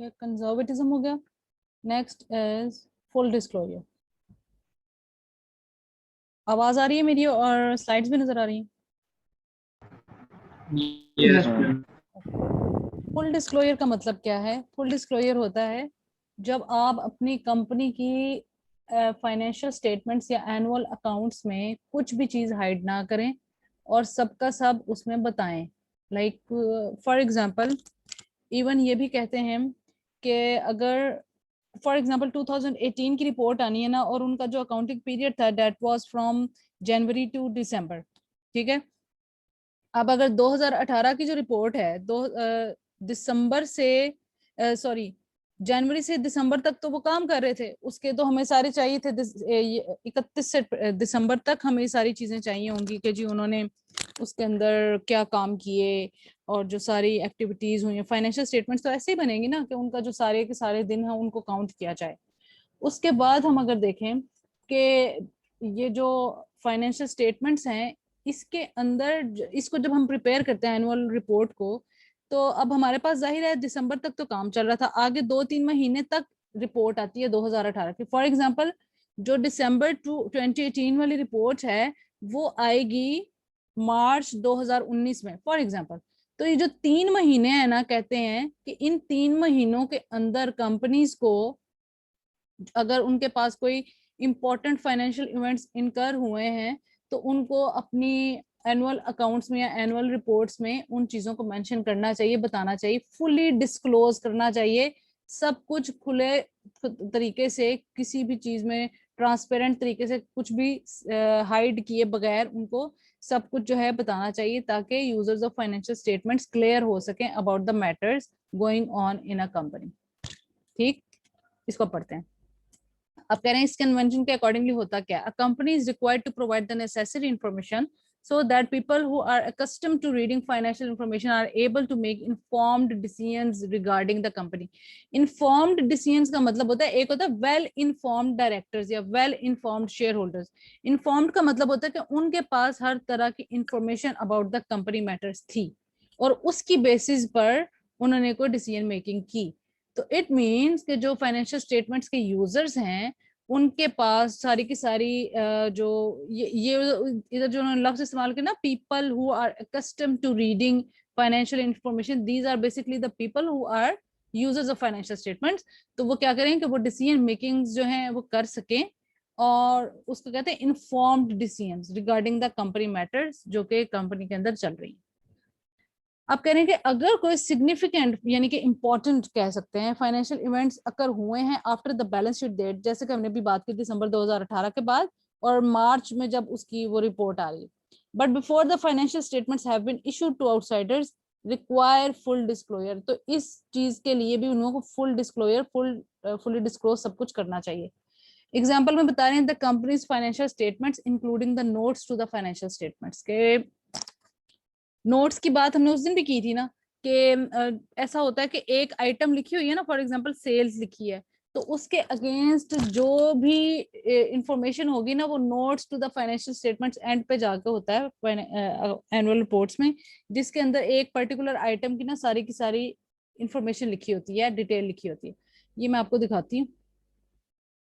Conservatism हो गया. Next is full disclosure. आवाज आ रही है मेरी और स्लाइड्स भी नजर आ रही हैं? Yes. फुल डिस्क्लोजर का मतलब क्या है? फुल डिस्क्लोजर होता है जब आप अपनी कंपनी की फाइनेंशियल स्टेटमेंट्स या एनुअल अकाउंट्स में कुछ भी चीज हाइड ना करें और सबका सब उसमें बताएं. लाइक फॉर एग्जांपल इवन ये भी कहते हैं कि अगर फॉर एग्जांपल 2018 की रिपोर्ट आनी है ना, और उनका जो अकाउंटिंग पीरियड था that was from January to December, ठीक है. अब अगर 2018 की जो रिपोर्ट है दिसंबर से सॉरी जनवरी से दिसंबर तक तो वो काम कर रहे थे, उसके तो हमें सारे चाहिए थे 31 से दिसंबर तक हमें सारी चीजें चाहिए होंगी कि जी उन्होंने उसके अंदर क्या काम किए और जो सारी एक्टिविटीज हुई. फाइनेंशियल स्टेटमेंट्स तो ऐसे ही बनेंगी ना कि उनका जो सारे के सारे दिन है उनको काउंट किया जाए. उसके बाद हम अगर देखें कि ये जो फाइनेंशियल स्टेटमेंट्स हैं इसके अंदर इसको जब हम प्रिपेयर करते हैं एनुअल रिपोर्ट को, तो अब हमारे पास जाहिर है दिसंबर तक तो काम चल रहा था, आगे 2-3 महीने तक रिपोर्ट आती है 2018 की. फॉर एग्जांपल जो दिसंबर 2018 वाली रिपोर्ट है वो आएगी मार्च 2019 में फॉर एग्जांपल. तो ये जो 3 महीने हैं ना, कहते हैं कि इन 3 महीनों के अंदर कंपनीज को अगर उनके पास कोई इंपॉर्टेंट फाइनेंशियल इवेंट्स इनकर हुए हैं तो उनको अपनी एनुअल अकाउंट्स में या एनुअल रिपोर्ट्स में उन चीजों को मेंशन करना चाहिए, बताना चाहिए, फुली डिस्क्लोज करना चाहिए. सब कुछ खुले तरीके से, किसी भी चीज में ट्रांसपेरेंट तरीके से, कुछ भी हाइड किए बगैर उनको सब कुछ जो है बताना चाहिए ताकि users of financial statements clear हो सकें about the matters going on in a company. ठीक, इसको पढ़ते हैं. अब कह रहे हैं इस कन्वेंशन के अकॉर्डिंगली होता क्या? Uh company is required to provide the necessary information so that people who are accustomed to reading financial information are able to make informed decisions regarding the company. Informed decisions का मतलब होता है, एक होता है well informed directors या well informed shareholders. Informed का मतलब होता है कि उनके पास हर तरह की information about the company matters थी और उसकी बेसिस पर उन्होंने कोई डिसीजन मेकिंग की. तो इट मीन्स कि जो फाइनेंशियल स्टेटमेंट्स के यूजर्स हैं उनके पास सारी की सारी जो ये इधर जो उन्होंने लफ्ज इस्तेमाल किया ना, people who are accustomed to reading financial information, these are basically the people who are users of financial statements. तो वो क्या करें कि वो डिसीजन मेकिंग जो है वो कर सकें और उसको कहते हैं informed decisions regarding the company matters जो कि कंपनी के अंदर चल रही है. आप कह रहे हैं कि अगर कोई सिग्निफिकेंट यानी कि इंपॉर्टेंट कह सकते हैं फाइनेंशियल इवेंट्स अगर हुए हैं after the balance sheet date, जैसे कि हमने भी बात की दिसंबर 2018 के बाद और मार्च में जब उसकी वो रिपोर्ट आ रही है, but before the financial statements have been issued to outsiders require full disclosure. तो इस चीज के लिए भी उनको फुल डिस्क्लोजर फुली डिस्क्लोज सब कुछ करना चाहिए. एग्जाम्पल में बता रहे हैं the company's financial statements including the notes to the financial statements. के नोट्स की बात हमने उस दिन भी की थी ना कि ऐसा होता है कि एक आइटम लिखी हुई है ना, फॉर एग्जांपल सेल्स लिखी है, तो उसके अगेंस्ट जो भी इंफॉर्मेशन होगी ना वो notes to the financial statements end पे जाके होता है एनुअल रिपोर्ट्स में, जिसके अंदर एक पर्टिकुलर आइटम की ना सारी की सारी इंफॉर्मेशन लिखी होती है, डिटेल लिखी होती है. ये मैं आपको दिखाती हूँ.